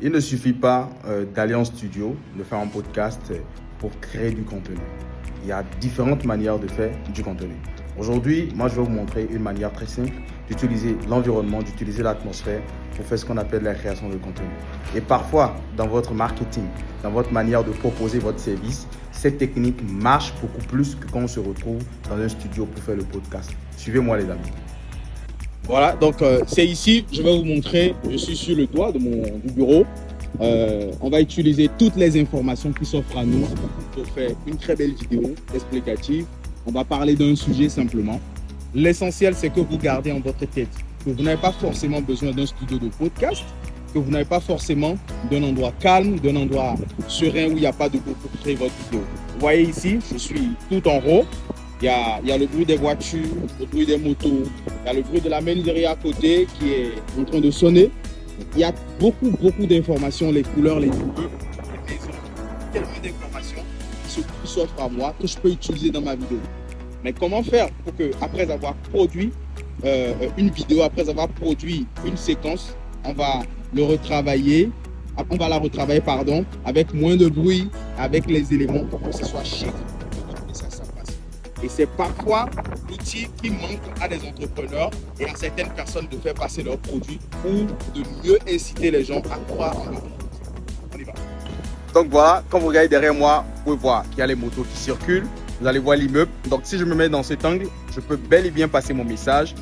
Il ne suffit pas d'aller en studio, de faire un podcast pour créer du contenu. Il y a différentes manières de faire du contenu. Aujourd'hui, moi, je vais vous montrer une manière très simple d'utiliser l'environnement, d'utiliser l'atmosphère pour faire ce qu'on appelle la création de contenu. Et parfois, dans votre marketing, dans votre manière de proposer votre service, cette technique marche beaucoup plus que quand on se retrouve dans un studio pour faire le podcast. Suivez-moi, les amis. Voilà, donc c'est ici, je vais vous montrer, je suis sur le toit du bureau. On va utiliser toutes les informations qui s'offrent à nous pour faire une très belle vidéo explicative. On va parler d'un sujet simplement. L'essentiel, c'est que vous gardez en votre tête que vous n'avez pas forcément besoin d'un studio de podcast, que vous n'avez pas forcément d'un endroit calme, d'un endroit serein où il n'y a pas de bruit pour créer votre vidéo. Vous voyez ici, je suis tout en haut. Il y a le bruit des voitures, le bruit des motos, il y a le bruit de la menuiserie à côté qui est en train de sonner. Il y a beaucoup d'informations, les couleurs, les lieux, les maisons, tellement d'informations qui s'offrent à moi que je peux utiliser dans ma vidéo. Mais comment faire pour que, après avoir produit une vidéo, après avoir produit une séquence, on va la retravailler avec moins de bruit, avec les éléments pour que ce soit chic. Et c'est parfois l'outil qui manque à des entrepreneurs et à certaines personnes de faire passer leurs produits ou de mieux inciter les gens à croire en leur produit. On y va. Donc voilà, quand vous regardez derrière moi, vous pouvez voir qu'il y a les motos qui circulent. Vous allez voir l'immeuble. Donc si je me mets dans cet angle, je peux bel et bien passer mon message,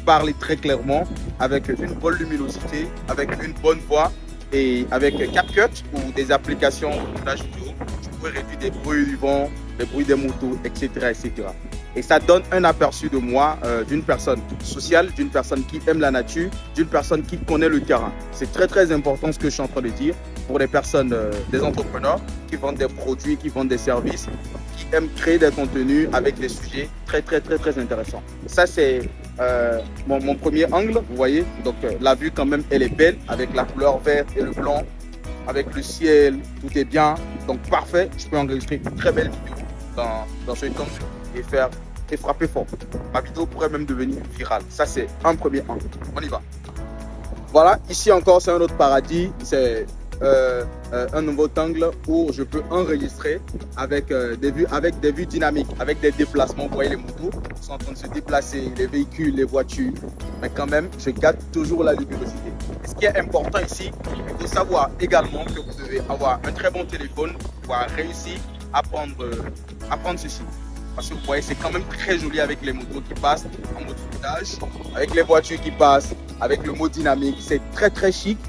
parler très clairement, avec une bonne luminosité, avec une bonne voix et avec CapCut ou des applications de montage vidéo. Je peux réduire des bruits du vent, les bruits des motos, etc., etc. Et ça donne un aperçu de moi, d'une personne sociale, d'une personne qui aime la nature, d'une personne qui connaît le terrain. C'est très important ce que je suis en train de dire pour les personnes, des entrepreneurs qui vendent des produits, qui vendent des services, qui aiment créer des contenus avec des sujets très intéressants. Ça, c'est mon premier angle, vous voyez. Donc la vue quand même, elle est belle avec la couleur verte et le blanc, avec le ciel, tout est bien. Donc parfait, je peux enregistrer une très belle vidéo dans ce temps et frapper fort. Ma vidéo pourrait même devenir virale. Ça, c'est un premier angle. On y va. Voilà, ici encore, c'est un autre paradis. C'est un nouveau angle où je peux enregistrer avec des vues dynamiques, avec des déplacements. Vous voyez les motos qui sont en train de se déplacer, les véhicules, les voitures. Mais quand même, je garde toujours la luminosité. Et ce qui est important ici, il faut savoir également que vous devez avoir un très bon téléphone pour réussir à prendre ceci. Parce que vous voyez, c'est quand même très joli avec les motos qui passent en mode footage, avec les voitures qui passent, avec le mode dynamique. C'est très chic.